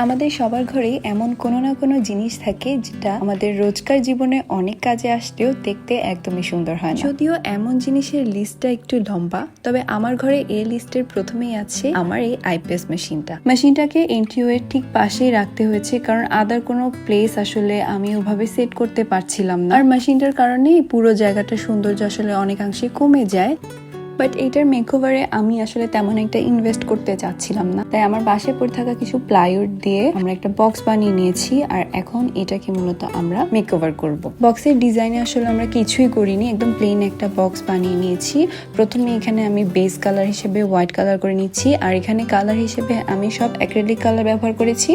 আমাদের সবার ঘরেই এমন কোনো না কোনো জিনিস থাকে যেটা আমাদের রোজকার জীবনে অনেক কাজে আসলেও দেখতে একদমই সুন্দর হয় না। যদিও এমন জিনিসের লিস্টটা একটু লম্বা, তবে আমার ঘরে এই লিস্টের প্রথমেই আছে আমার এই IPS মেশিনটাকে এন্ট্রিওয়ের ঠিক পাশেই রাখতে হয়েছে, কারণ আদার কোনো প্লেস আসলে আমি ওভাবে সেট করতে পারছিলাম না। আর মেশিনটার কারণে পুরো জায়গাটা সৌন্দর্য আসলে অনেকাংশে কমে যায়। বাট এইটার মেকওভারে আমি আসলে তেমন একটা ইনভেস্ট করতে চাচ্ছিলাম না, তাই আমার বাসায় পড়ে থাকা কিছু প্লাইউড দিয়ে আমরা একটা বক্স বানিয়ে নিয়েছি। আর এখন এটাকে মূলত আমরা মেকওভার করব। বক্সের ডিজাইনে আসলে আমরা কিছুই করিনি, একদম প্লেন একটা বক্স বানিয়ে নিয়েছি। প্রথমে এখানে আমি বেস কালার হিসেবে হোয়াইট কালার করে নিচ্ছি, আর এখানে কালার হিসেবে আমি সব অ্যাক্রিলিক কালার ব্যবহার করেছি।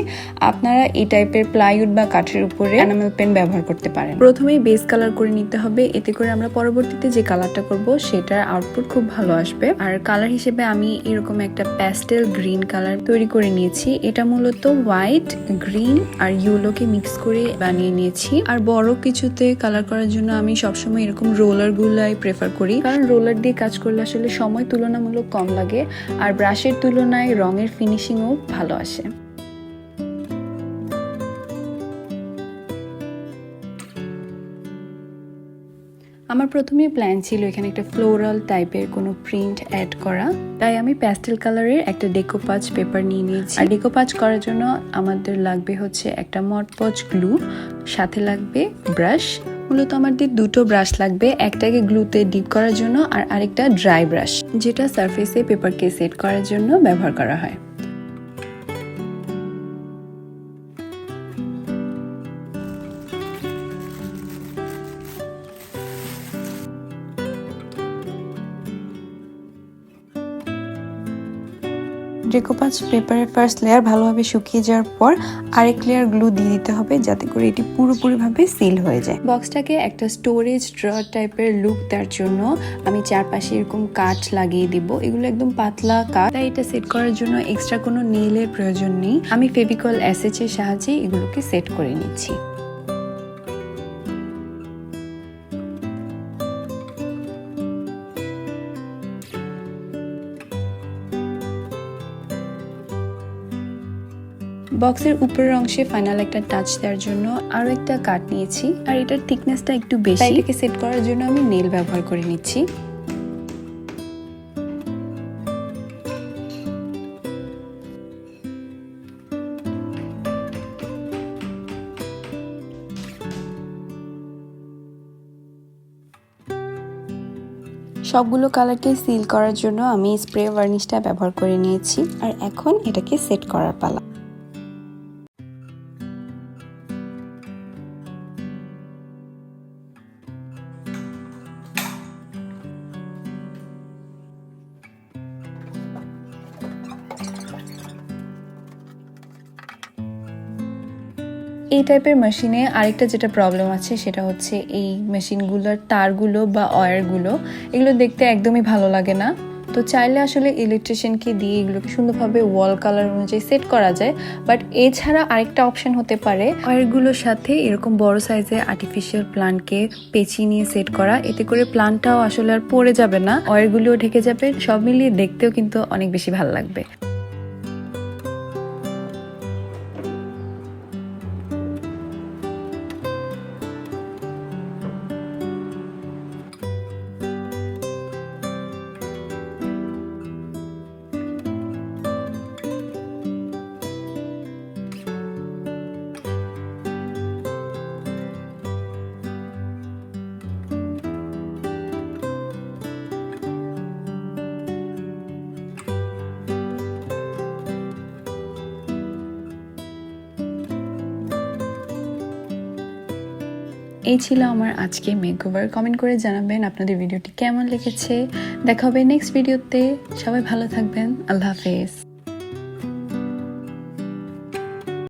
আপনারা এই টাইপের প্লাইউড বা কাঠের উপরে এনামেল পেন ব্যবহার করতে পারেন। প্রথমেই বেস কালার করে নিতে হবে, এতে করে আমরা পরবর্তীতে যে কালারটা করব সেটার আউটপুট খুব ভালো আসবে। আর কালার হিসেবে আমি এরকম একটা প্যাস্টেল গ্রিন কালার তৈরি করে নিয়েছি। এটা মূলত হোয়াইট, গ্রিন আর ইয়েলোকে মিক্স করে বানিয়ে নিয়েছি। আর বড় কিছুতে কালার করার জন্য আমি সবসময় এরকম রোলার গুলাই প্রেফার করি, কারণ রোলার দিয়ে কাজ করলে আসলে সময় তুলনামূলক কম লাগে আর ব্রাশের তুলনায় রঙের ফিনিশিংও ভালো আসে। আমার প্রথমেই প্ল্যান ছিল এখানে একটা ফ্লোরাল টাইপের কোনো প্রিন্ট অ্যাড করা, তাই আমি প্যাস্টেল কালারের একটা ডেকোপাজ পেপার নিয়ে নিয়েছি। আর ডেকোপাজ করার জন্য আমাদের লাগবে হচ্ছে একটা মটপজ গ্লু, সাথে লাগবে ব্রাশ। মূলত আমাদের দুটো ব্রাশ লাগবে, একটাকে গ্লুতে ডিপ করার জন্য আর আরেকটা ড্রাই ব্রাশ, যেটা সারফেসে পেপারকে সেট করার জন্য ব্যবহার করা হয়। ডেকোপাজ পেপারের ফার্স্ট লেয়ার ভালোভাবে শুকিয়ে যাওয়ার পর আরেক লেয়ার গ্লু দিয়ে দিতে হবে, যাতে করে এটি পুরোপুরিভাবে সিল হয়ে যায়। বক্সটাকে একটা স্টোরেজ ড্রয়ার টাইপের লুক দেওয়ার জন্য আমি চারপাশে এরকম কাঠ লাগিয়ে দিব। এগুলো একদম পাতলা কাঠ, তাই এটা সেট করার জন্য এক্সট্রা কোনো নেইলের প্রয়োজন নেই। আমি ফেভিকল এসএচ এর সাহায্যে এগুলোকে সেট করে নিচ্ছি। বক্সের উপরের অংশে ফাইনাল একটা টাচ দেওয়ার জন্য আরো একটা কাট নিয়েছি, আর এটার থিকনেসটা একটু বেশি, তাই এটাকে সেট করার জন্য আমি নেল ব্যবহার করে নিচ্ছি। সবগুলো কালারকে সিল করার জন্য আমি স্প্রে ভার্নিশটা ব্যবহার করে নিয়েছি, আর এখন এটাকে সেট করার পালা। এই টাইপের মেশিনে আরেকটা যেটা প্রবলেম আছে সেটা হচ্ছে এই মেশিনগুলোর তারগুলো বা ওয়্যারগুলো, এগুলো দেখতে একদমই ভালো লাগে না। তো চাইলে আসলে ইলেকট্রিশিয়ানকে দিয়ে এগুলোকে সুন্দরভাবে ওয়াল কালার অনুযায়ী সেট করা যায়। বাট এছাড়া আরেকটা অপশন হতে পারে ওয়্যারগুলোর সাথে এরকম বড় সাইজের আর্টিফিশিয়াল প্লান্টকে পেঁচিয়ে নিয়ে সেট করা, এতে করে প্লান্টটাও আসলে আর পড়ে যাবে না, ওয়্যারগুলোও ঢেকে যাবে, সব মিলিয়ে দেখতেও কিন্তু অনেক বেশি ভালো লাগবে। এই ছিল আমার আজকে মেকওভার। কমেন্ট করে জানাবেন আপনাদের ভিডিওটি কেমন লেগেছে। দেখা হবে নেক্সট ভিডিওতে। সবাই ভালো থাকবেন। আল্লাহ হাফেজ।